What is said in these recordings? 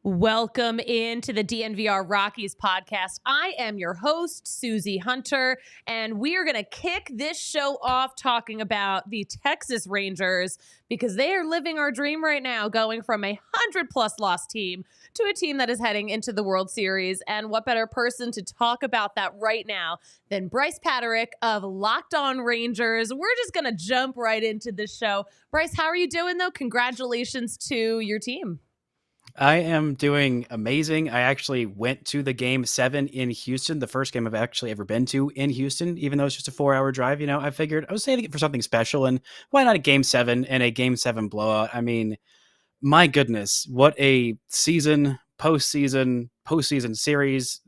Welcome into the DNVR Rockies Podcast. I am your host, Suzie Hunter, and we are going to kick this show off talking about the Texas Rangers because they are living our dream right now, going from a 100-plus loss team to a team that is heading into the World Series. And what better person to talk about that right now than Brice Paterick of Locked On Rangers. We're just going to jump right into this show. Brice, how are you doing, though? Congratulations to your team. I am doing amazing. I actually went to the Game 7 in Houston, the first game I've actually ever been to in Houston, even though it's just a 4-hour drive. You know, I figured I was saving it for something special, and why not a Game 7 and a Game 7 blowout? I mean, my goodness, what a season, postseason series,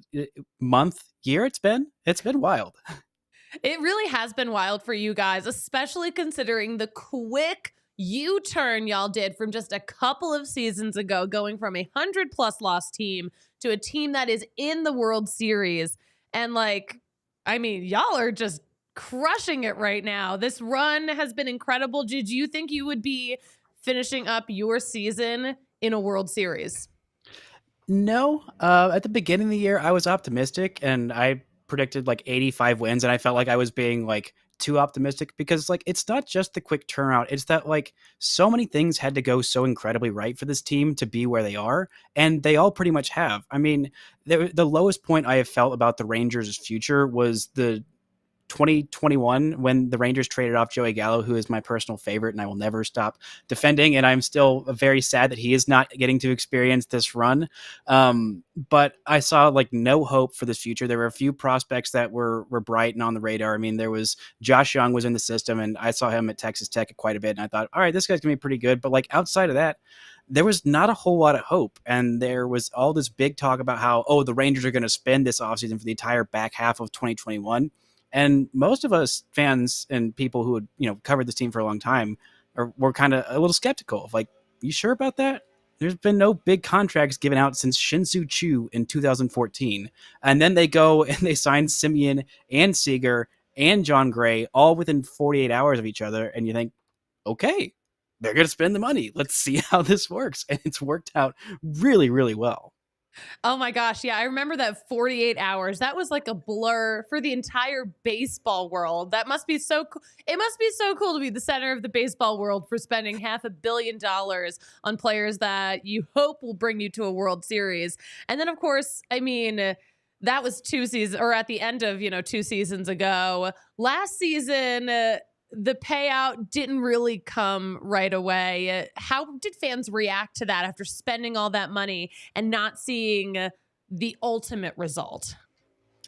month, year it's been. It's been wild. It really has been wild for you guys, especially considering the quick U-turn y'all did from just a couple of seasons ago, going from a 100-plus loss team to a team that is in the World Series. And y'all are just crushing it right now. This run has been incredible. Did you think you would be finishing up your season in a World Series? No. At the beginning of the year, I was optimistic, and I predicted 85 wins, and I felt like I was being too optimistic because it's not just the quick turnaround. It's that so many things had to go so incredibly right for this team to be where they are, and they all pretty much have. I mean, the lowest point I have felt about the Rangers' future was the 2021 when the Rangers traded off Joey Gallo, who is my personal favorite and I will never stop defending, and I'm still very sad that he is not getting to experience this run. But I saw no hope for this future. There were a few prospects that were bright and on the radar. I mean, there was Josh Young was in the system, and I saw him at Texas Tech quite a bit, and I thought, all right, this guy's gonna be pretty good. But outside of that, there was not a whole lot of hope. And there was all this big talk about how, the Rangers are going to spend this offseason for the entire back half of 2021. And most of us fans and people who had, covered this team for a long time were kind of a little skeptical of you sure about that? There's been no big contracts given out since Shin-Soo Choo in 2014. And then they go and they sign Semien and Seager and Jon Gray all within 48 hours of each other. And you think, okay, they're going to spend the money. Let's see how this works. And it's worked out really, really well. Oh my gosh. Yeah. I remember that 48 hours. That was like a blur for the entire baseball world. That must be so cool. It must be so cool to be the center of the baseball world for spending $500 million on players that you hope will bring you to a World Series. And then, of course, that was 2 seasons, or at the end of, 2 seasons ago. Last season, the payout didn't really come right away. How did fans react to that after spending all that money and not seeing the ultimate result?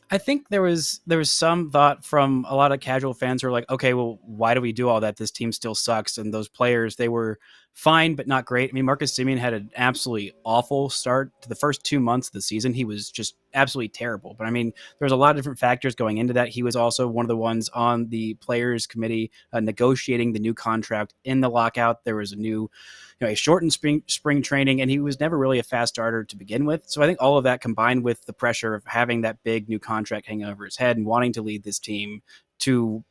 I think there was some thought from a lot of casual fans who were like, okay, well, why do we do all that? This team still sucks. And those players, they were fine, but not great. I mean, Marcus Semien had an absolutely awful start to the first 2 months of the season. He was just absolutely terrible. But I mean, there was a lot of different factors going into that. He was also one of the ones on the players committee negotiating the new contract in the lockout. There was a new, a shortened spring training, and he was never really a fast starter to begin with. So I think all of that combined with the pressure of having that big new contract hanging over his head and wanting to lead this team to,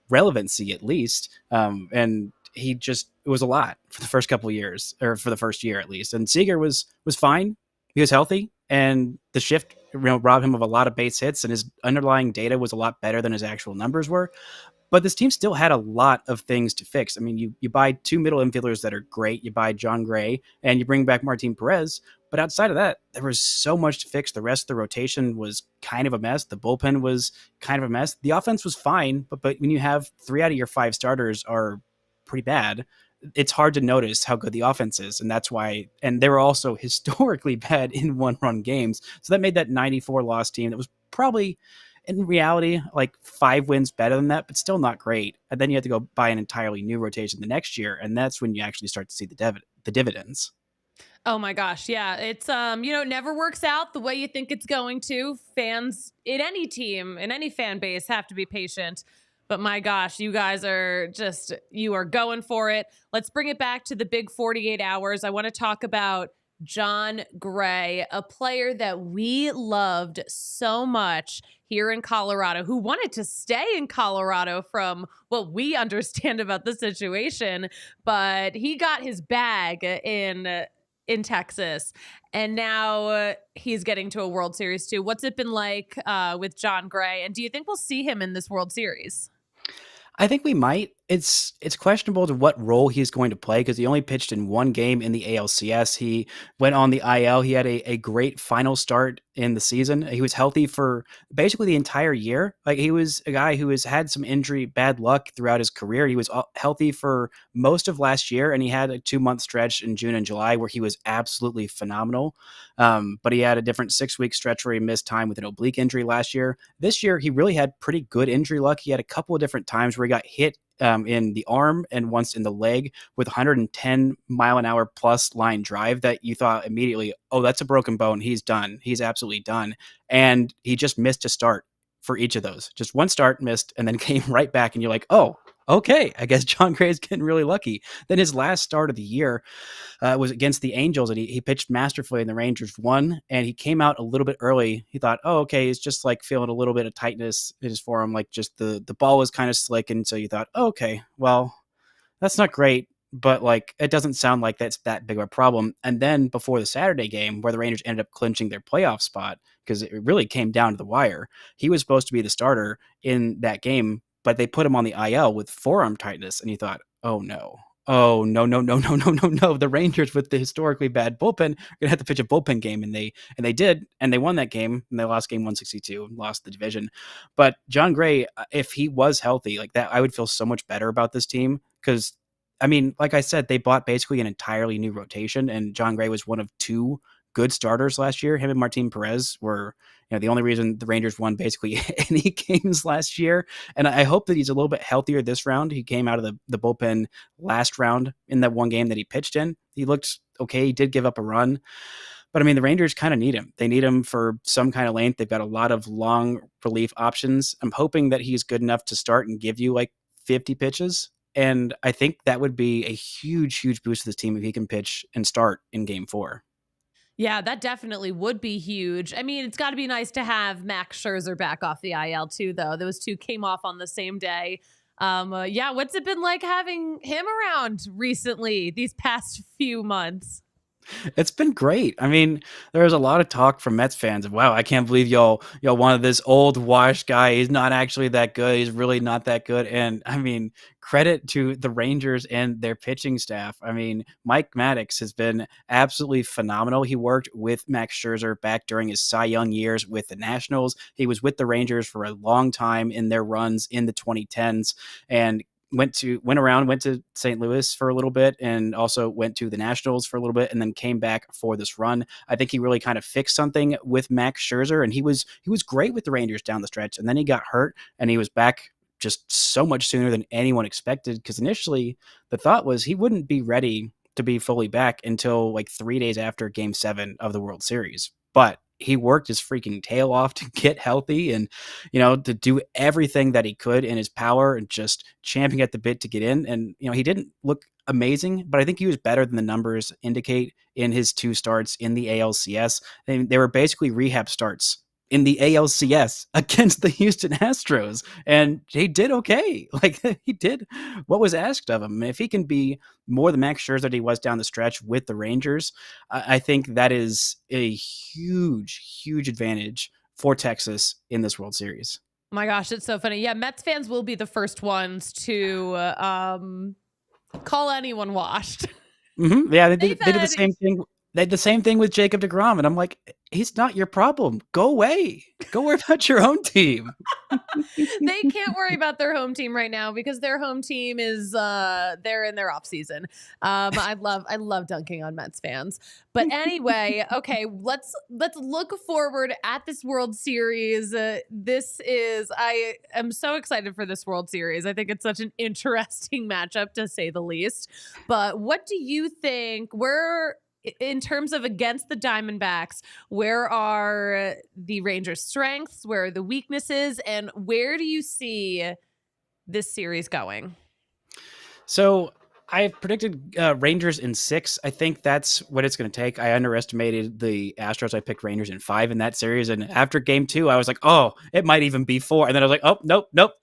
relevancy at least. And it was a lot for the first couple of years, or for the first year at least. And Seager was fine. He was healthy, and the shift, robbed him of a lot of base hits, and his underlying data was a lot better than his actual numbers were. But this team still had a lot of things to fix. I mean, you buy 2 middle infielders that are great. You buy Jon Gray, and you bring back Martin Perez. But outside of that, there was so much to fix. The rest of the rotation was kind of a mess. The bullpen was kind of a mess. The offense was fine, but when you have 3 out of your 5 starters are pretty bad, it's hard to notice how good the offense is. And that's why, and they were also historically bad in 1-run games. So that made that 94 loss team that was probably, in reality, 5 wins better than that, but still not great. And then you have to go buy an entirely new rotation the next year. And that's when you actually start to see the dividends. Oh my gosh. Yeah. It's, it never works out the way you think it's going to. Fans in any team, in any fan base have to be patient. But my gosh, you guys you are going for it. Let's bring it back to the big 48 hours. I want to talk about Jon Gray, a player that we loved so much here in Colorado, who wanted to stay in Colorado from what we understand about the situation, but he got his bag in Texas, and now he's getting to a World Series too. What's it been like with Jon Gray, and do you think we'll see him in this World Series? I think we might. It's questionable to what role he's going to play because he only pitched in one game in the ALCS. He went on the IL. He had a great final start in the season. He was healthy for basically the entire year. Like, he was a guy who has had some injury bad luck throughout his career. He was healthy for most of last year, and he had a 2-month stretch in June and July where he was absolutely phenomenal. But he had a different 6-week stretch where he missed time with an oblique injury last year. This year, he really had pretty good injury luck. He had a couple of different times where he got hit in the arm and once in the leg with 110 mile an hour plus line drive that you thought immediately, oh, that's a broken bone. He's done. He's absolutely done. And he just missed a start for each of those. Just one start missed and then came right back. And you're like, oh, okay, I guess Jon Gray is getting really lucky. Then his last start of the year was against the Angels, and he pitched masterfully, and the Rangers won. And he came out a little bit early. He thought, oh, okay, he's just like feeling a little bit of tightness in his forearm, like just the ball was kind of slick. And so you thought, oh, okay, well, that's not great, but like it doesn't sound like that's that big of a problem. And then before the Saturday game, where the Rangers ended up clinching their playoff spot, because it really came down to the wire, he was supposed to be the starter in that game, but they put him on the IL with forearm tightness, and you thought, oh no. Oh, no. The Rangers, with the historically bad bullpen, are gonna have to pitch a bullpen game, and they did, and they won that game, and they lost game 162 and lost the division. But Jon Gray, if he was healthy like that, I would feel so much better about this team, because I mean, like I said, they bought basically an entirely new rotation, and Jon Gray was one of two good starters last year. Him and Martin Perez were, the only reason the Rangers won basically any games last year. And I hope that he's a little bit healthier this round. He came out of the bullpen last round in that one game that he pitched in. He looked okay. He did give up a run. But I mean, the Rangers kind of need him. They need him for some kind of length. They've got a lot of long relief options. I'm hoping that he's good enough to start and give you like 50 pitches. And I think that would be a huge, huge boost to this team if he can pitch and start in game 4. Yeah, that definitely would be huge. I mean, it's got to be nice to have Max Scherzer back off the IL too, though. Those two came off on the same day. Yeah, what's it been like having him around recently, these past few months? It's been great. I mean, there was a lot of talk from Mets fans of, wow, I can't believe y'all wanted this old washed guy. He's not actually that good. He's really not that good. And I mean, credit to the Rangers and their pitching staff. I mean, Mike Maddox has been absolutely phenomenal. He worked with Max Scherzer back during his Cy Young years with the Nationals. He was with the Rangers for a long time in their runs in the 2010s, and went to St. Louis for a little bit, and also went to the Nationals for a little bit, and then came back for this run. I think he really kind of fixed something with Max Scherzer, and he was great with the Rangers down the stretch, and then he got hurt, and he was back just so much sooner than anyone expected, because initially the thought was he wouldn't be ready to be fully back until like 3 days after Game 7 of the World Series. But he worked his freaking tail off to get healthy and, to do everything that he could in his power and just champing at the bit to get in. And, he didn't look amazing, but I think he was better than the numbers indicate in his 2 starts in the ALCS. They were basically rehab starts in the ALCS against the Houston Astros, and he did okay. Like, he did what was asked of him. And if he can be more the Max Scherzer that he was down the stretch with the Rangers, I think that is a huge, huge advantage for Texas in this World Series. Oh my gosh, it's so funny. Yeah, Mets fans will be the first ones to call anyone washed. Mm-hmm. Yeah, they did the same thing. They did the same thing with Jacob deGrom, and I'm like, he's not your problem. Go away. Go worry about your own team. They can't worry about their home team right now because their home team is they're in their off season. I love dunking on Mets fans. But anyway, okay, let's look forward at this World Series. I am so excited for this World Series. I think it's such an interesting matchup, to say the least. But what do you think? in terms of against the Diamondbacks, where are the Rangers' strengths? Where are the weaknesses? And where do you see this series going? So I predicted Rangers in 6. I think that's what it's going to take. I underestimated the Astros. I picked Rangers in 5 in that series. And after game 2, I was like, oh, it might even be 4. And then I was like, oh, nope.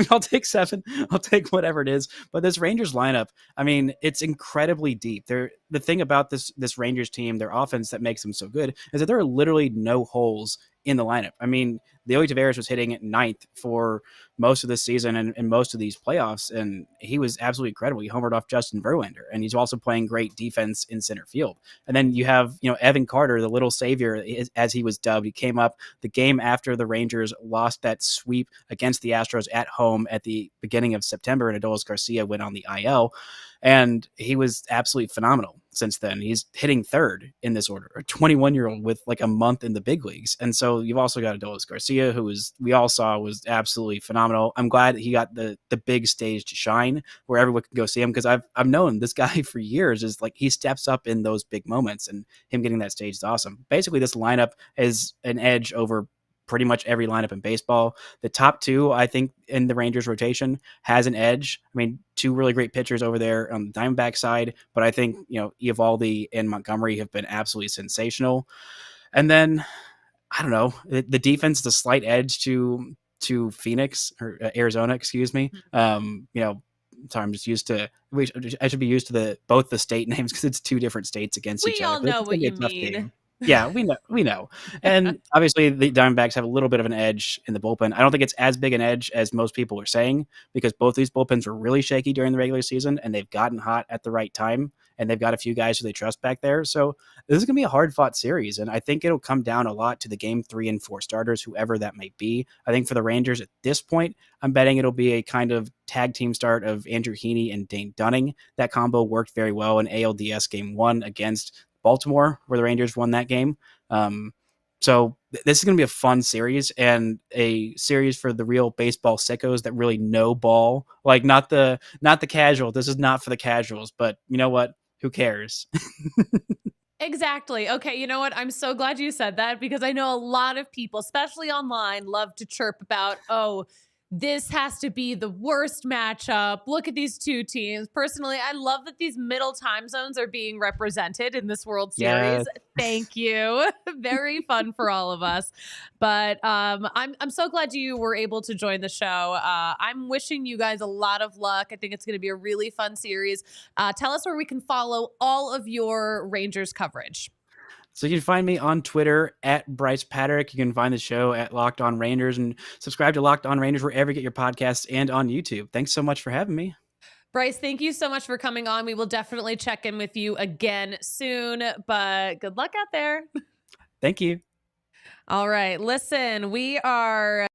I'll take 7. I'll take whatever it is. But this Rangers lineup, I mean, it's incredibly deep. The thing about this Rangers team, their offense that makes them so good is that there are literally no holes in the lineup. I mean, Leody Taveras was hitting at 9th for most of this season and most of these playoffs, and he was absolutely incredible. He homered off Justin Verlander, and he's also playing great defense in center field. And then you have, Evan Carter, the little savior, as he was dubbed. He came up the game after the Rangers lost that sweep against the Astros at home at the beginning of September, and Adolis Garcia went on the IL. And he was absolutely phenomenal since then. He's hitting 3rd in this order, a 21-year-old with like a month in the big leagues. And so you've also got Adolis Garcia, who we all saw was absolutely phenomenal. I'm glad he got the big stage to shine where everyone can go see him, because I've known this guy for years. Is like he steps up in those big moments, and him getting that stage is awesome. Basically, this lineup is an edge over pretty much every lineup in baseball. The top 2, I think, in the Rangers rotation has an edge. I mean, 2 really great pitchers over there on the Diamondback side, but I think, Eovaldi and Montgomery have been absolutely sensational. And then, I don't know, the defense is a slight edge to Phoenix or Arizona, excuse me. Sorry, I'm just used to. I should be used to both the state names because it's 2 different states against each other. We all know what you mean. Game. Yeah, we know. And obviously the Diamondbacks have a little bit of an edge in the bullpen. I don't think it's as big an edge as most people are saying, because both these bullpens were really shaky during the regular season, and they've gotten hot at the right time, and they've got a few guys who they trust back there. So this is going to be a hard-fought series, and I think it'll come down a lot to the game 3 and 4 starters, whoever that may be. I think for the Rangers at this point, I'm betting it'll be a kind of tag team start of Andrew Heaney and Dane Dunning. That combo worked very well in ALDS Game 1 against Baltimore, where the Rangers won that game. So this is going to be a fun series, and a series for the real baseball sickos that really know ball, like not the casual. This is not for the casuals, but you know what? Who cares? Exactly. Okay, you know what? I'm so glad you said that, because I know a lot of people, especially online, love to chirp about, this has to be the worst matchup. Look at these 2 teams. Personally, I love that these middle time zones are being represented in this World Series. Yes. Thank you. Very fun for all of us. But I'm so glad you were able to join the show. I'm wishing you guys a lot of luck. I think it's going to be a really fun series. Tell us where we can follow all of your Rangers coverage. So you can find me on Twitter at Brice Paterick. You can find the show at Locked On Rangers, and subscribe to Locked On Rangers wherever you get your podcasts and on YouTube. Thanks so much for having me. Brice, thank you so much for coming on. We will definitely check in with you again soon, but good luck out there. Thank you. All right. Listen, we're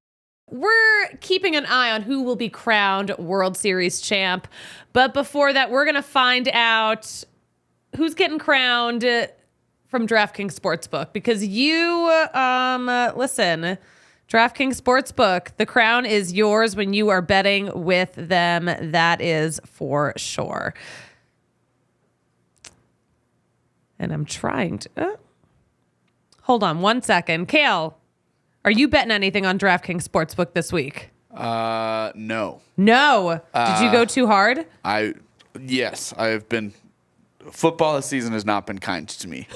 keeping an eye on who will be crowned World Series champ. But before that, we're going to find out who's getting crowned from DraftKings Sportsbook, because listen, DraftKings Sportsbook, the crown is yours when you are betting with them. That is for sure. And I'm trying to... hold on one second. Kale, are you betting anything on DraftKings Sportsbook this week? No. No. Did you go too hard? Yes, I've been... Football this season has not been kind to me.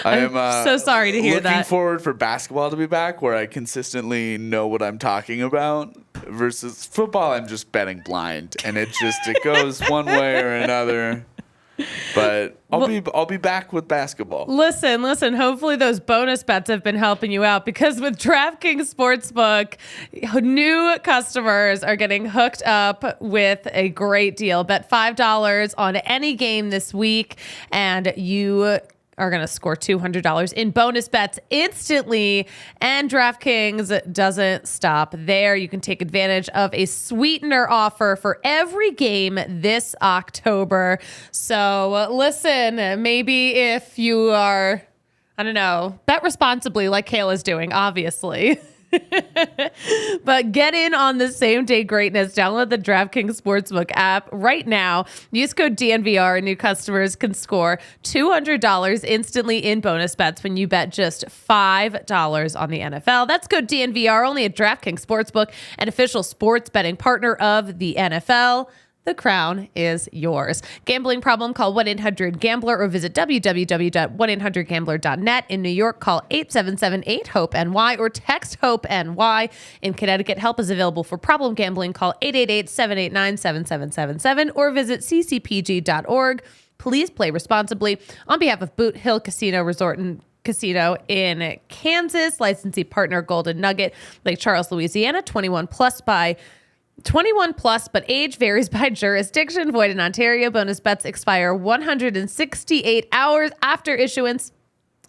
I'm so sorry to hear that. Looking forward for basketball to be back, where I consistently know what I'm talking about. Versus football, I'm just betting blind, and it goes one way or another. But I'll be back with basketball. Listen. Hopefully those bonus bets have been helping you out, because with DraftKings Sportsbook, new customers are getting hooked up with a great deal. Bet $5 on any game this week, and you are going to score $200 in bonus bets instantly. And DraftKings doesn't stop there. You can take advantage of a sweetener offer for every game this October. So listen, maybe if you are, I don't know, bet responsibly like Kayla's doing, obviously. But get in on the same day greatness. Download the DraftKings Sportsbook app right now. Use code DNVR and new customers can score $200 instantly in bonus bets when you bet just $5 on the NFL. That's code DNVR only at DraftKings Sportsbook, an official sports betting partner of the NFL. The crown is yours. Gambling problem? Call 1-800-GAMBLER or visit www.1800gambler.net. In New York, call 877-8-HOPE-NY or text HOPE-NY. In Connecticut, help is available for problem gambling. Call 888-789-7777 or visit ccpg.org. Please play responsibly. On behalf of Boot Hill Casino Resort and Casino in Kansas, licensee partner Golden Nugget, Lake Charles, Louisiana, 21 plus, but age varies by jurisdiction. Void in Ontario. Bonus bets expire 168 hours after issuance.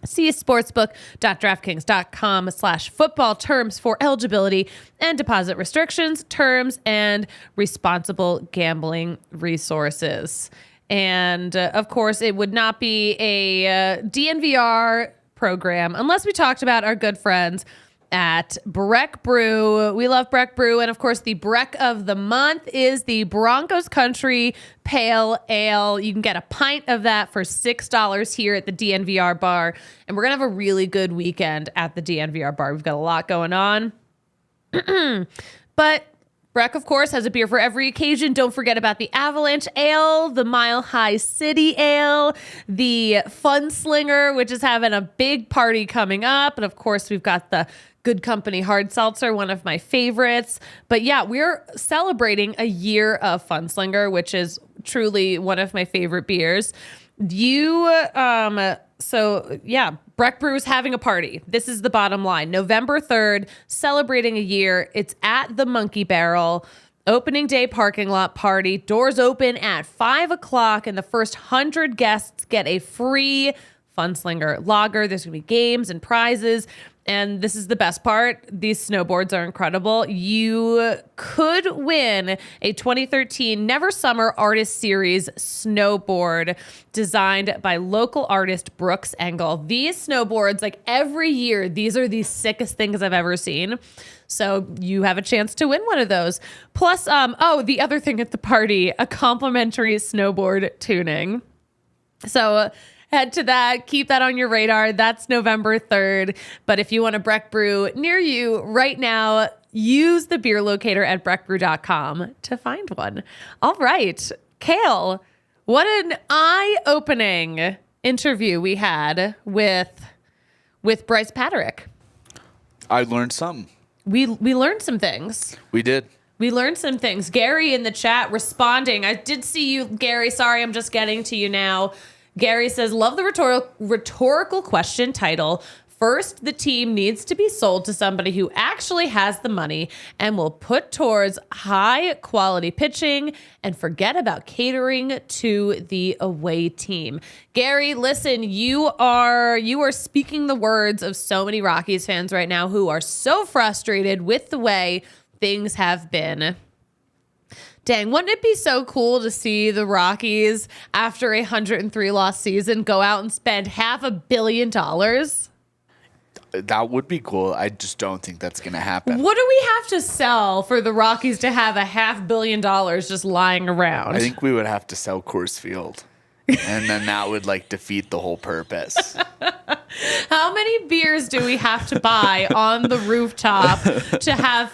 See sportsbook.draftkings.com/football terms for eligibility and deposit restrictions, terms, and responsible gambling resources. And of course, it would not be a DNVR program unless we talked about our good friends at Breck Brew. We love Breck Brew. And of course, the Breck of the month is the Broncos Country Pale Ale. You can get a pint of that for $6 here at the DNVR bar. And we're going to have a really good weekend at the DNVR bar. We've got a lot going on. But Breck, of course, has a beer for every occasion. Don't forget about the Avalanche Ale, the Mile High City Ale, the Fun Slinger, which is having a big party coming up. And of course, we've got the Good Company Hard Seltzer, one of my favorites. But yeah, we're celebrating a year of Fun Slinger, which is truly one of my favorite beers. Breck Brew's having a party. This is the bottom line. November 3rd, celebrating a year. It's at the Monkey Barrel. Opening day parking lot party. Doors open at 5 o'clock, and the first 100 guests get a free Fun Slinger lager. There's going to be games and prizes. And this is the best part. These snowboards are incredible. You could win a 2013 Never Summer Artist Series snowboard designed by local artist Brooks Engel. These snowboards, like every year, these are the sickest things I've ever seen. So you have a chance to win one of those. Plus, the other thing at the party, a complimentary snowboard tuning. So head to that. Keep that on your radar. That's November 3rd. But if you want a Breck Brew near you right now, use the beer locator at breckbrew.com to find one. All right. Kale, what an eye-opening interview we had with Brice Paterick. I learned something. We learned some things. We did. We learned some things. Gary in the chat responding. I did see you, Gary. Sorry, I'm just getting to you now. Gary says, love the rhetorical question title. First, the team needs to be sold to somebody who actually has the money and will put towards high quality pitching and forget about catering to the away team. Gary, listen, you are speaking the words of so many Rockies fans right now who are so frustrated with the way things have been. Dang, wouldn't it be so cool to see the Rockies, after a 103-loss season, go out and spend $500 million? That would be cool. I just don't think that's going to happen. What do we have to sell for the Rockies to have $500 million just lying around? I think we would have to sell Coors Field. And then that would defeat the whole purpose. How many beers do we have to buy on the rooftop to have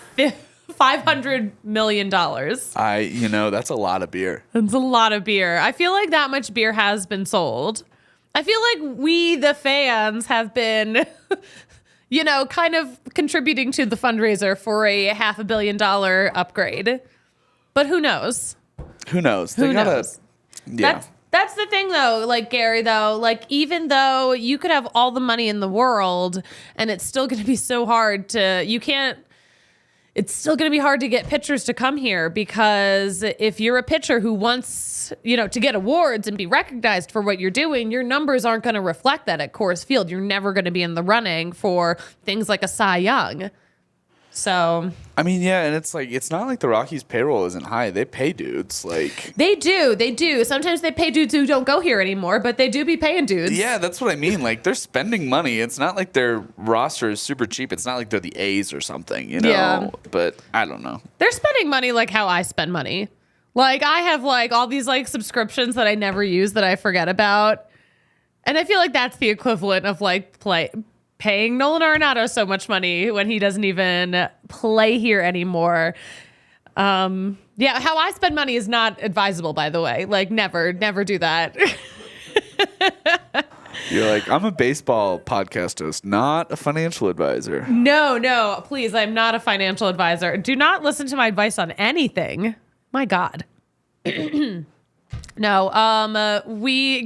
$500 million? That's a lot of beer. It's a lot of beer. I feel like that much beer has been sold. I feel like we, the fans, have been, kind of contributing to the fundraiser for a $500 million upgrade. But who knows? Who knows? Who knows? Yeah. That's the thing, though, Gary, though, even though you could have all the money in the world and it's still going to be so hard it's still going to be hard to get pitchers to come here, because if you're a pitcher who wants, to get awards and be recognized for what you're doing, your numbers aren't going to reflect that at Coors Field. You're never going to be in the running for things like a Cy Young. So I mean, yeah, and it's like it's not like the Rockies' payroll isn't high. They pay dudes like they do. Sometimes they pay dudes who don't go here anymore, but they do be paying dudes. yeah, that's what I mean. Like they're spending money. It's not like their roster is super cheap. It's not like they're the A's or something, you know. Yeah. But I don't know. They're spending money like how I spend money. Like I have like all these like subscriptions that I never use that I forget about, and I feel like that's the equivalent of like paying Nolan Arenado so much money when he doesn't even play here anymore. Yeah, how I spend money is not advisable, by the way. Like, never do that. You're like, I'm a baseball podcast host, not a financial advisor. No, please, I'm not a financial advisor. Do not listen to my advice on anything. My God. No,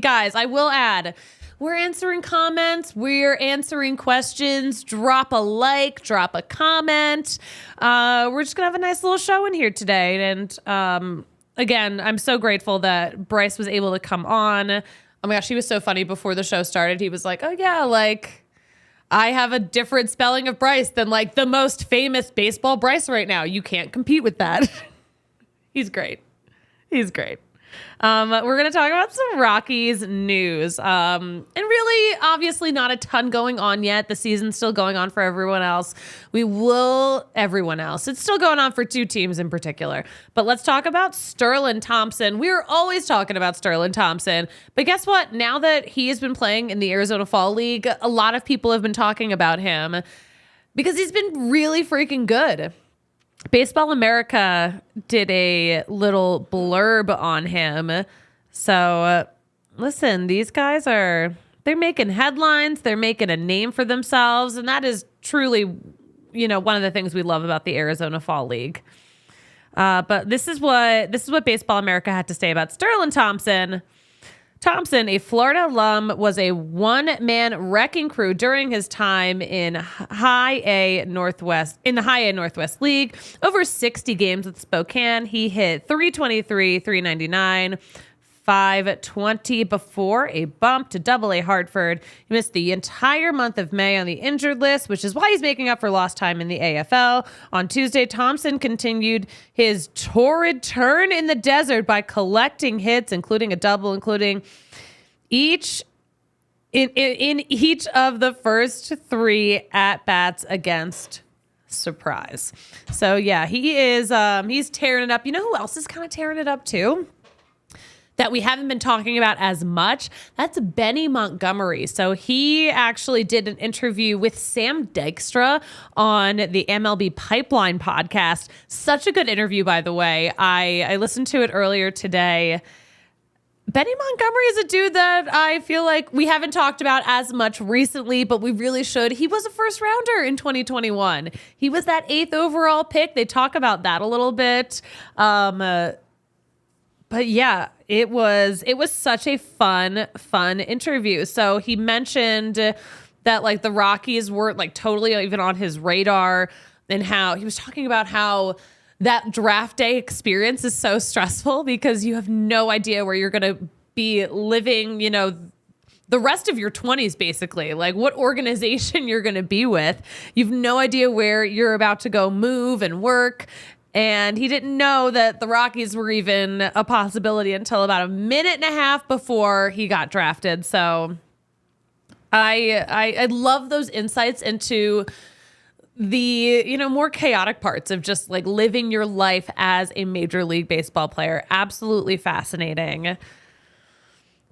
guys, I will add, we're answering comments. We're answering questions. Drop a like, drop a comment. We're just going to have a nice little show in here today. And again, I'm so grateful that Brice was able to come on. Oh my gosh, he was so funny before the show started. He was like, oh yeah, like I have a different spelling of Brice than like the most famous baseball Brice right now. You can't compete with that. He's great. We're going to talk about some Rockies news. And really, obviously, not a ton going on yet. The season's still going on for everyone else. Everyone else. It's still going on for two teams in particular. But let's talk about Sterling Thompson. We're always talking about Sterling Thompson. But guess what? Now that he has been playing in the Arizona Fall League, a lot of people have been talking about him because he's been really freaking good. Baseball America did a little blurb on him. So listen, these guys they're making headlines. They're making a name for themselves. And that is truly, one of the things we love about the Arizona Fall League. But this is what Baseball America had to say about Sterling Thompson. Thompson, a Florida alum, was a one-man wrecking crew during his time in the High A Northwest League. Over 60 games with Spokane, he hit .323, .399, .520 before a bump to Double-A Hartford. He missed the entire month of May on the injured list, which is why he's making up for lost time in the AFL. On Tuesday, Thompson continued his torrid turn in the desert by collecting hits, including a double, including each of the first three at-bats against Surprise. So, yeah, he is he's tearing it up. You know who else is kind of tearing it up, too? That we haven't been talking about as much, that's Benny Montgomery. So he actually did an interview with Sam Dykstra on the MLB Pipeline podcast. Such a good interview, by the way. I listened to it earlier today. Benny Montgomery is a dude that I feel like we haven't talked about as much recently, but we really should. He was a first rounder in 2021. He was that 8th overall pick. They talk about that a little bit. But yeah, it was such a fun interview. So he mentioned that like the Rockies weren't like totally even on his radar, and how he was talking about how that draft day experience is so stressful because you have no idea where you're going to be living, the rest of your 20s, basically, like what organization you're going to be with. You've no idea where you're about to go move and work. And he didn't know that the Rockies were even a possibility until about a minute and a half before he got drafted. So I love those insights into the, more chaotic parts of just like living your life as a Major League Baseball player. Absolutely fascinating.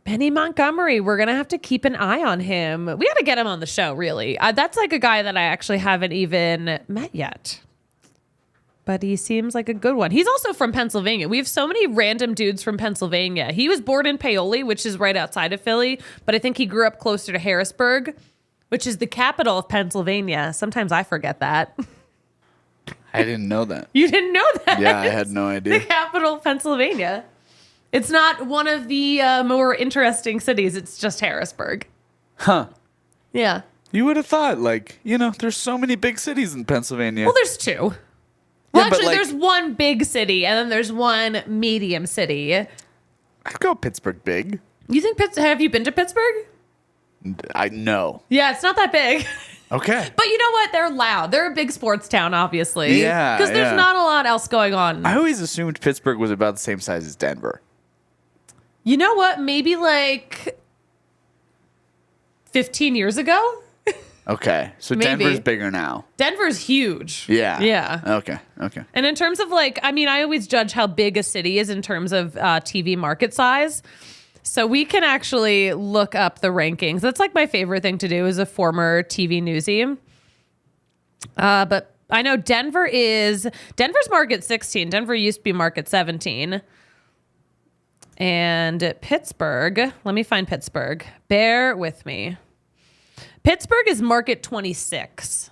Benny Montgomery, we're going to have to keep an eye on him. We got to get him on the show, really. That's like a guy that I actually haven't even met yet. But he seems like a good one. He's also from Pennsylvania. We have so many random dudes from Pennsylvania. He was born in Paoli, which is right outside of Philly, but I think he grew up closer to Harrisburg, which is the capital of Pennsylvania. Sometimes I forget that. I didn't know that. You didn't know that? Yeah, I had no idea. The capital of Pennsylvania. It's not one of the more interesting cities. It's just Harrisburg. Huh. Yeah. You would have thought, there's so many big cities in Pennsylvania. Well, there's two. Well, Yeah, but, actually, there's one big city, and then there's one medium city. I'd go Pittsburgh big. You think have you been to Pittsburgh? I know. Yeah, it's not that big. Okay. But you know what? They're loud. They're a big sports town, obviously. Yeah, Because there's not a lot else going on. I always assumed Pittsburgh was about the same size as Denver. You know what? Maybe like 15 years ago? Okay. So Maybe. Denver's bigger now. Denver's huge. Yeah. Yeah. Okay. And in terms of like, I mean, I always judge how big a city is in terms of TV market size. So we can actually look up the rankings. That's like my favorite thing to do as a former TV newsie. But I know Denver's market 16. Denver used to be market 17. And Pittsburgh, let me find Pittsburgh. Bear with me. Pittsburgh is market 26.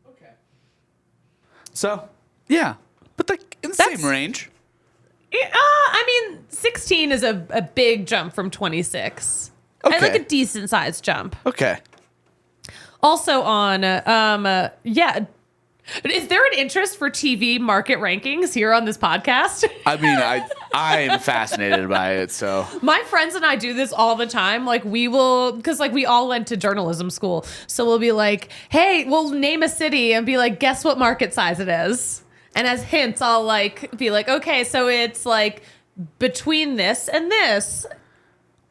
Okay. So, yeah. But in the same range. I mean, 16 is a big jump from 26. Okay. I like a decent sized jump. Okay. Also on, yeah. Is there an interest for TV market rankings here on this podcast? I mean, I am fascinated by it, so. My friends and I do this all the time. Like we will, because like we all went to journalism school. So we'll be like, hey, we'll name a city and be like, guess what market size it is. And as hints, I'll like be like, okay, so it's like between this and this.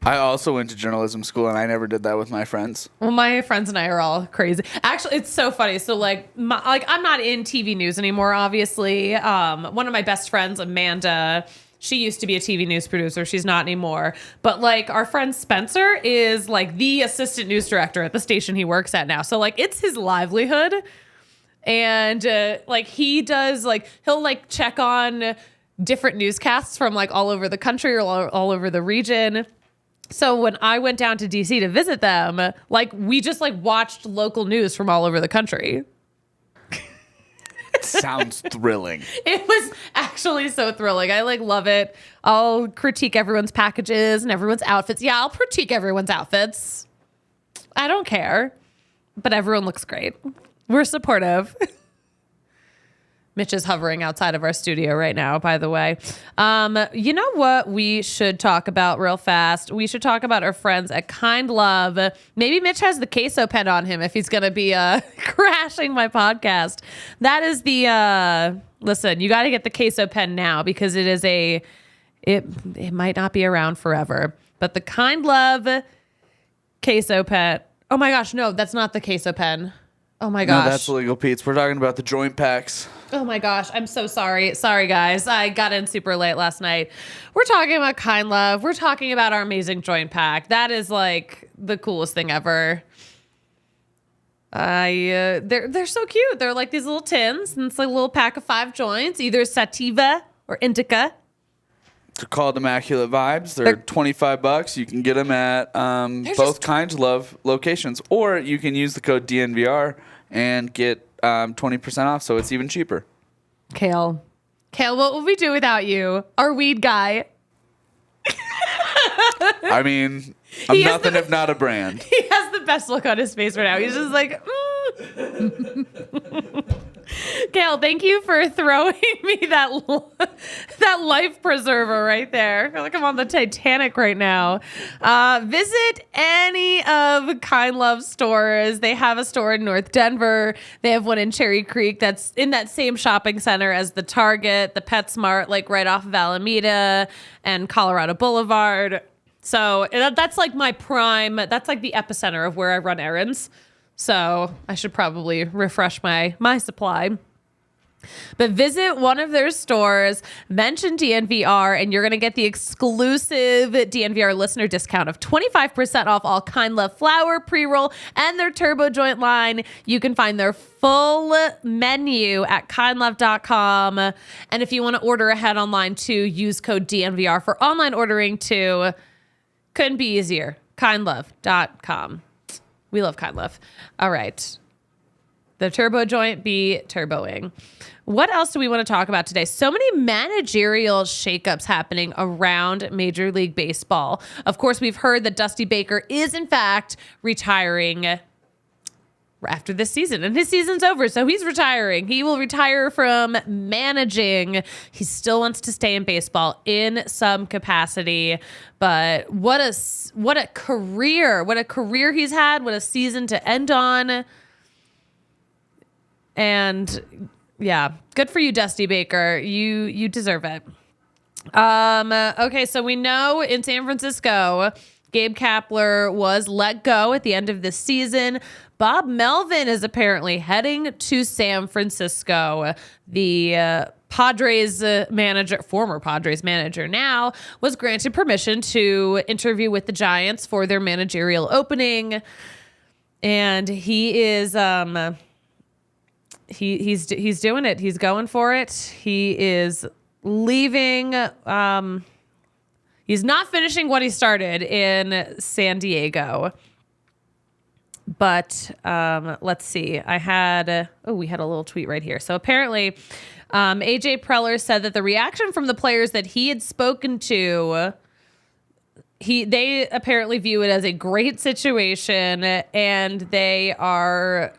I also went to journalism school, and I never did that with my friends. Well, my friends and I are all crazy. Actually, it's so funny. So, like I'm not in TV news anymore, obviously. One of my best friends, Amanda, she used to be a TV news producer. She's not anymore. But, like, our friend Spencer is, like, the assistant news director at the station he works at now. So, like, it's his livelihood. And, like, he does, like, he'll, like, check on different newscasts from, like, all over the country or all over the region. So when I went down to DC to visit them, like we just like watched local news from all over the country. Sounds thrilling. It was actually so thrilling. I like love it. I'll critique everyone's packages and everyone's outfits. Yeah, I'll critique everyone's outfits. I don't care, but everyone looks great. We're supportive. Mitch is hovering outside of our studio right now, by the way. You know what we should talk about real fast? We should talk about our friends at Kind Love. Maybe Mitch has the queso pen on him if he's going to be crashing my podcast. That is the, listen, you got to get the queso pen now because it is it might not be around forever. But the Kind Love queso pen. Oh my gosh, no, that's not the queso pen. Oh my gosh. No, that's illegal, Pete's. We're talking about the joint packs. Oh my gosh, I'm so sorry. Sorry, guys. I got in super late last night. We're talking about Kind Love. We're talking about our amazing joint pack. That is like the coolest thing ever. They're so cute. They're like these little tins, and it's like a little pack of 5 joints, either sativa or indica. They're called Immaculate Vibes. They're $25. You can get them at both Kind Love locations, or you can use the code DNVR and get 20% off, so it's even cheaper. Kale, what would we do without you? Our weed guy. I mean, I'm nothing if not a brand. He has the best look on his face right now. He's just like, Kale, thank you for throwing me that life preserver right there. I feel like I'm on the Titanic right now. Visit any of Kind Love stores. They have a store in North Denver. They have one in Cherry Creek that's in that same shopping center as the Target, the PetSmart, like right off of Alameda and Colorado Boulevard. So that's like my prime. That's like the epicenter of where I run errands. So I should probably refresh my supply. But visit one of their stores, mention DNVR, and you're going to get the exclusive DNVR listener discount of 25% off all Kind Love flower, pre-roll, and their turbo joint line. You can find their full menu at kindlove.com. And if you want to order ahead online too, use code DNVR for online ordering too. Couldn't be easier. kindlove.com. We love Kind Love. All right. The turbo joint be turboing. What else do we want to talk about today? So many managerial shakeups happening around Major League Baseball. Of course, we've heard that Dusty Baker is, in fact, retiring after this season. And his season's over, so he's retiring. He will retire from managing. He still wants to stay in baseball in some capacity. But what a career. What a career he's had. What a season to end on. And yeah, good for you, Dusty Baker. You deserve it. Okay, so we know in San Francisco, Gabe Kapler was let go at the end of this season. Bob Melvin is apparently heading to San Francisco. The Padres manager, former Padres manager now, was granted permission to interview with the Giants for their managerial opening. And he is he's doing it. He's going for it. He is leaving. He's not finishing what he started in San Diego. But let's see. We had a little tweet right here. So apparently, AJ Preller said that the reaction from the players that he had spoken to, they apparently view it as a great situation, and they are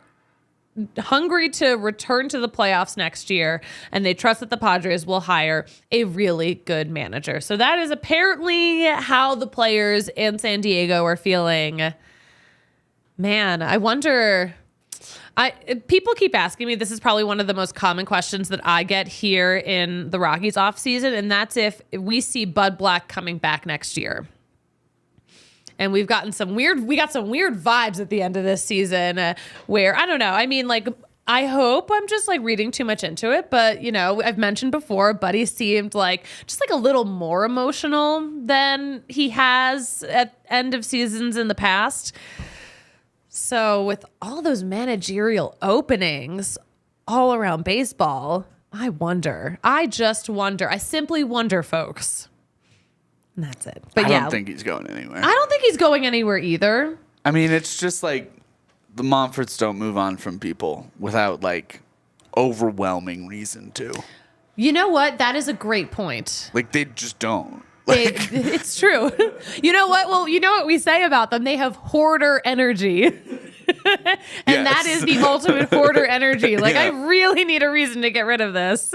hungry to return to the playoffs next year, and they trust that the Padres will hire a really good manager. So that is apparently how the players in San Diego are feeling. Man, I wonder. People keep asking me, this is probably one of the most common questions that I get here in the Rockies offseason, and that's if we see Bud Black coming back next year. And we got some weird vibes at the end of this season where, I don't know. I mean, like, I hope I'm just like reading too much into it. But, you know, I've mentioned before, Buddy seemed like just like a little more emotional than he has at end of seasons in the past. So with all those managerial openings all around baseball, I just wonder. I simply wonder, folks. And that's it. But I don't think he's going anywhere. I don't think he's going anywhere either. I mean, it's just like the Monforts don't move on from people without like overwhelming reason to. You know what? That is a great point. Like they just don't. Like, it's true. You know what? Well, you know what we say about them? They have hoarder energy. And that is the ultimate hoarder energy. Like, yeah. I really need a reason to get rid of this.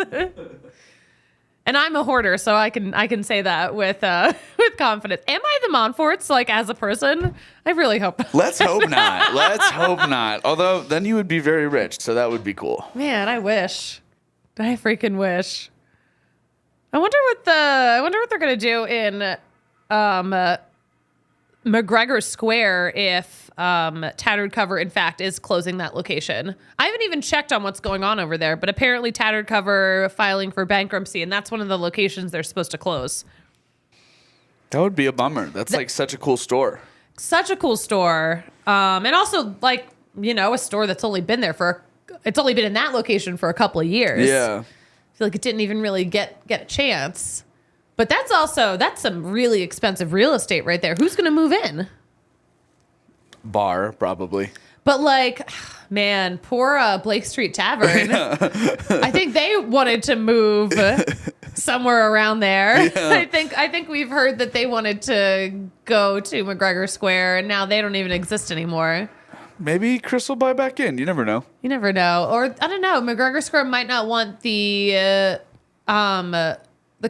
And I'm a hoarder, so I can say that with confidence. Am I the Monforts, like, as a person? I really hope not. Let's hope not. Let's hope not. Although, then you would be very rich, so that would be cool. Man, I wish. I freaking wish. I wonder what they're gonna do in McGregor Square if Tattered Cover in fact is closing that location. I haven't even checked on what's going on over there, but apparently Tattered Cover filing for bankruptcy, and that's one of the locations they're supposed to close. That would be a bummer. That's like such a cool store. Such a cool store, and also like, you know, a store that's only been there it's only been in that location for a couple of years. Yeah. I feel like it didn't even really get a chance. But that's some really expensive real estate right there. Who's going to move in? Bar, probably. But like, man, poor Blake Street Tavern. I think they wanted to move somewhere around there. Yeah. I think we've heard that they wanted to go to McGregor Square, and now they don't even exist anymore. Maybe Chris will buy back in. You never know. You never know. Or, I don't know, McGregor Square might not want the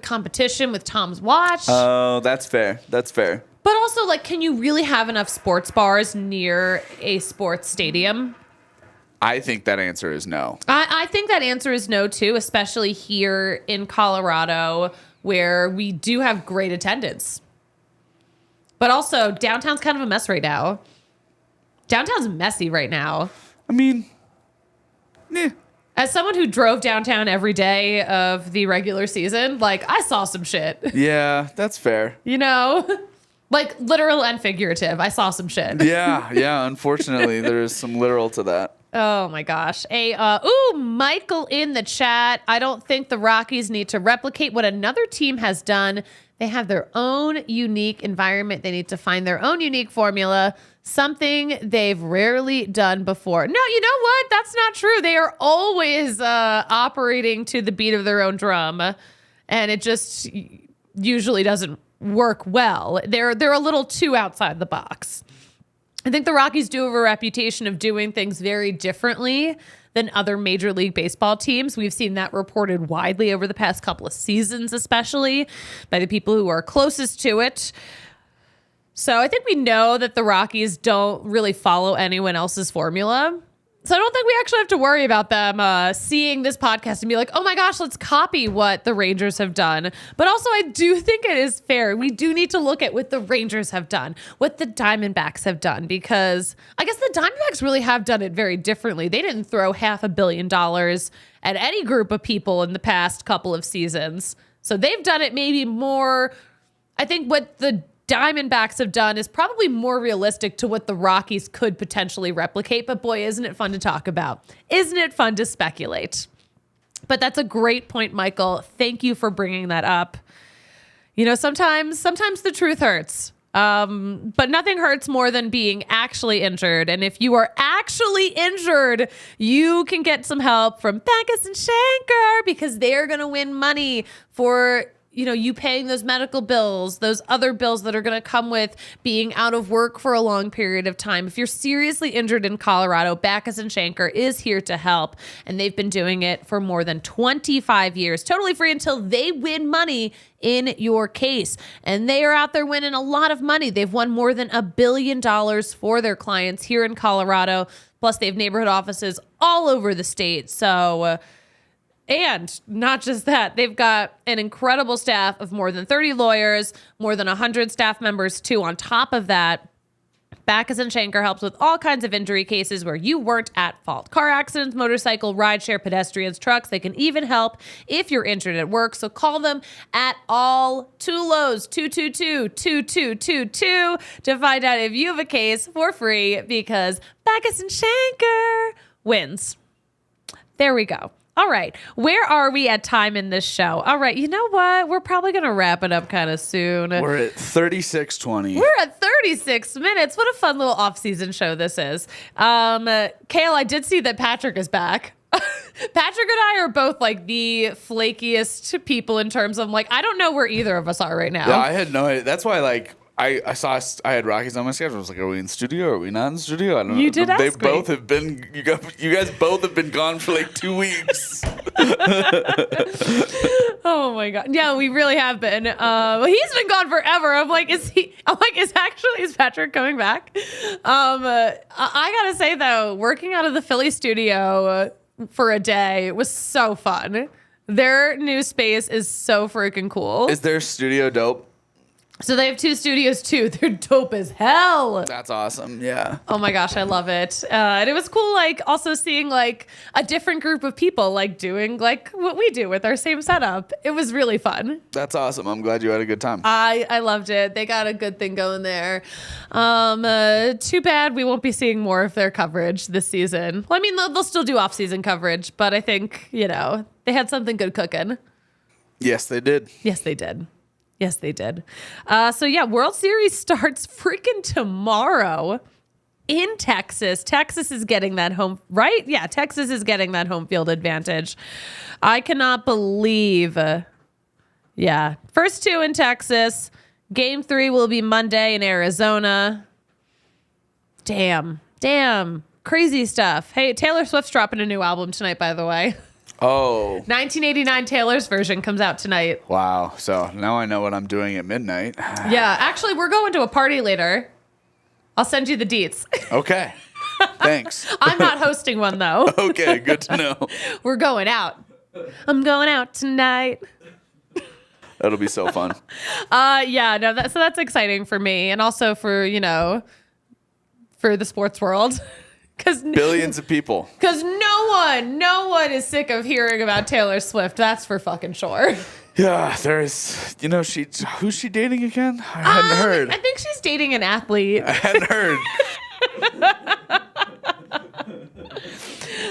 competition with Tom's Watch. Oh, that's fair. That's fair. But also, like, can you really have enough sports bars near a sports stadium? I think that answer is no. I think that answer is no, too, especially here in Colorado, where we do have great attendance. But also, downtown's kind of a mess right now. Downtown's messy right now. I mean, As someone who drove downtown every day of the regular season, like, I saw some shit. Yeah, that's fair. You know? Like, literal and figurative. I saw some shit. Yeah. Unfortunately, there is some literal to that. Oh, my gosh. Michael in the chat. I don't think the Rockies need to replicate what another team has done. They have their own unique environment. They need to find their own unique formula, something they've rarely done before. No, you know what? That's not true. They are always operating to the beat of their own drum, and it just usually doesn't work well. They're a little too outside the box. I think the Rockies do have a reputation of doing things very differently than other Major League Baseball teams. We've seen that reported widely over the past couple of seasons, especially by the people who are closest to it. So I think we know that the Rockies don't really follow anyone else's formula. So I don't think we actually have to worry about them seeing this podcast and be like, oh my gosh, let's copy what the Rangers have done. But also I do think it is fair. We do need to look at what the Rangers have done, what the Diamondbacks have done, because I guess the Diamondbacks really have done it very differently. They didn't throw $500 million at any group of people in the past couple of seasons. So they've done it maybe more. I think what the Diamondbacks have done is probably more realistic to what the Rockies could potentially replicate. But boy, isn't it fun to talk about? Isn't it fun to speculate? But that's a great point, Michael. Thank you for bringing that up. You know, sometimes the truth hurts. But nothing hurts more than being actually injured. And if you are actually injured, you can get some help from Backus and Schenker because they're going to win money for you paying those medical bills, those other bills that are going to come with being out of work for a long period of time. If you're seriously injured in Colorado, Backus and Schenker is here to help. And they've been doing it for more than 25 years, totally free until they win money in your case. And they are out there winning a lot of money. They've won more than $1 billion for their clients here in Colorado. Plus, they have neighborhood offices all over the state. So, and not just that, they've got an incredible staff of more than 30 lawyers, more than 100 staff members too. On top of that, Backus and Schenker helps with all kinds of injury cases where you weren't at fault. Car accidents, motorcycle, rideshare, pedestrians, trucks. They can even help if you're injured at work. So call them at all Tulos, 222-2222 to find out if you have a case for free because Backus and Schenker wins. There we go. All right. Where are we at time in this show? All right. You know what? We're probably going to wrap it up kind of soon. We're at 36:20. We're at 36 minutes. What a fun little off-season show this is. Kale, I did see that Patrick is back. Patrick and I are both like the flakiest people in terms of like, I don't know where either of us are right now. Yeah, I had no idea. That's why I saw I had Rockies on my schedule. I was like, are we in studio? Are we not in studio? I don't know. You did ask me. Both have been. You guys both have been gone for like 2 weeks. Oh my god! Yeah, we really have been. Well, he's been gone forever. I'm like, is Patrick coming back? I gotta say though, working out of the Philly studio for a day was so fun. Their new space is so freaking cool. Is their studio dope? So they have 2 studios too. They're dope as hell. That's awesome. Yeah. Oh my gosh, I love it. And it was cool, like also seeing like a different group of people like doing like what we do with our same setup. It was really fun. That's awesome. I'm glad you had a good time. I loved it. They got a good thing going there. Too bad we won't be seeing more of their coverage this season. Well, I mean, they'll still do off-season coverage, but I think, they had something good cooking. Yes, they did. Yes, they did. Yes, they did. So yeah, World Series starts freaking tomorrow in Texas. Texas is getting that home, right? Yeah, Texas is getting that home field advantage. I cannot believe. First 2 in Texas. Game 3 will be Monday in Arizona. Damn. Crazy stuff. Hey, Taylor Swift's dropping a new album tonight, by the way. Oh. 1989 Taylor's version comes out tonight. Wow. So now I know what I'm doing at midnight. Yeah. Actually, we're going to a party later. I'll send you the deets. Okay. Thanks. I'm not hosting one, though. Okay. Good to know. We're going out. I'm going out tonight. That'll be so fun. So that's exciting for me. And also for, for the sports world. Billions of people. Because no one is sick of hearing about Taylor Swift. That's for fucking sure. Yeah, there's, who's she dating again? I hadn't heard. I think she's dating an athlete. I hadn't heard.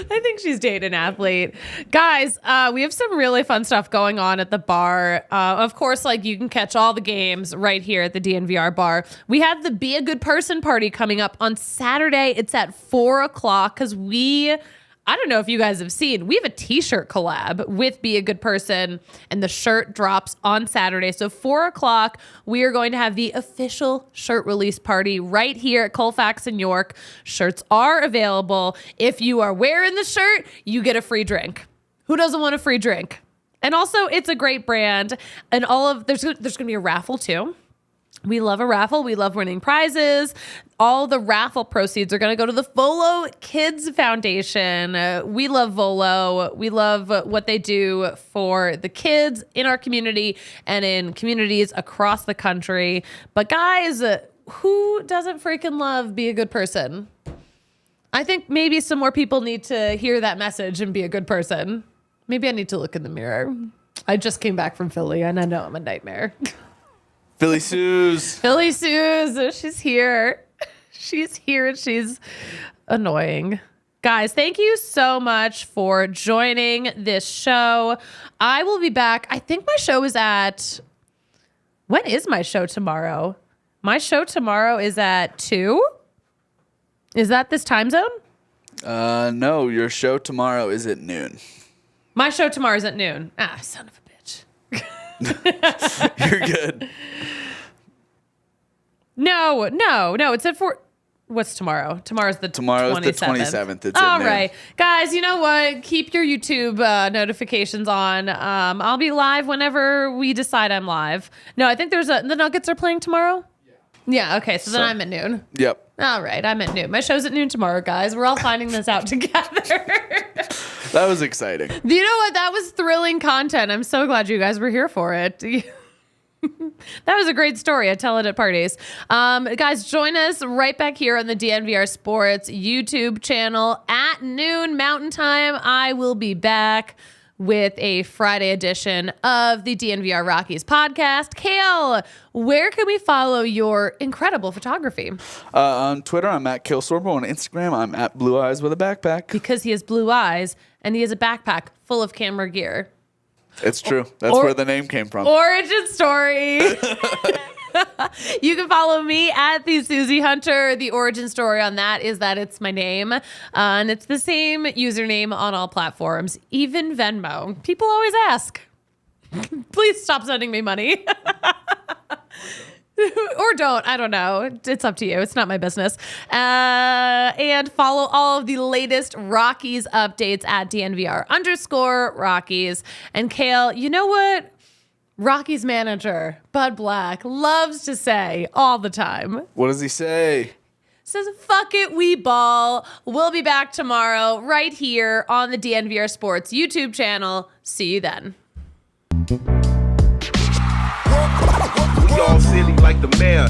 I think she's dating an athlete. Guys, we have some really fun stuff going on at the bar. Of course, you can catch all the games right here at the DNVR bar. We have the Be a Good Person party coming up on Saturday. It's at 4:00 because I don't know if you guys have seen, we have a t-shirt collab with Be a Good Person, and the shirt drops on Saturday. So 4:00, we are going to have the official shirt release party right here at Colfax in York. Shirts are available. If you are wearing the shirt, you get a free drink. Who doesn't want a free drink? And also, it's a great brand. And there's going to be a raffle too. We love a raffle. We love winning prizes. All the raffle proceeds are going to go to the Volo Kids Foundation. We love Volo. We love what they do for the kids in our community and in communities across the country. But guys, who doesn't freaking love be a good person? I think maybe some more people need to hear that message and be a good person. Maybe I need to look in the mirror. I just came back from Philly and I know I'm a nightmare. Philly Suze. Philly Suze, she's here. She's here and she's annoying. Guys, thank you so much for joining this show. I will be back. I think my show is at... When is my show tomorrow? My show tomorrow is at 2? Is that this time zone? No, your show tomorrow is at noon. My show tomorrow is at noon. Ah, son of a bitch. You're good. No. It's at 4. What's tomorrow? Tomorrow's the 27th. It's all at noon. right. Guys, you know what? Keep your YouTube notifications on. I'll be live whenever we decide I'm live. No, I think the Nuggets are playing tomorrow. Yeah, okay. So then I'm at noon. Yep. All right, I'm at noon. My show's at noon tomorrow, guys. We're all finding this out together. That was exciting. You know what? That was thrilling content. I'm so glad you guys were here for it. That was a great story. I tell it at parties. Guys, join us right back here on the DNVR Sports YouTube channel at noon Mountain Time. I will be back with a Friday edition of the DNVR Rockies podcast. Kale, where can we follow your incredible photography? On Twitter, I'm at Killsorbo. On Instagram, I'm at Blue Eyes with a Backpack. Because he has blue eyes and he has a backpack full of camera gear. It's true. That's where the name came from. Origin story. You can follow me at the Suzie Hunter. The origin story on that is that it's my name. And it's the same username on all platforms, even Venmo. People always ask. Please stop sending me money. Or don't. I don't know. It's up to you. It's not my business. And follow all of the latest Rockies updates at DNVR_Rockies. And Kale, you know what? Rockies manager Bud Black loves to say all the time. What does he say? Says, fuck it, we ball. We'll be back tomorrow right here on the DNVR Sports YouTube channel. See you then. We all silly like the mayor.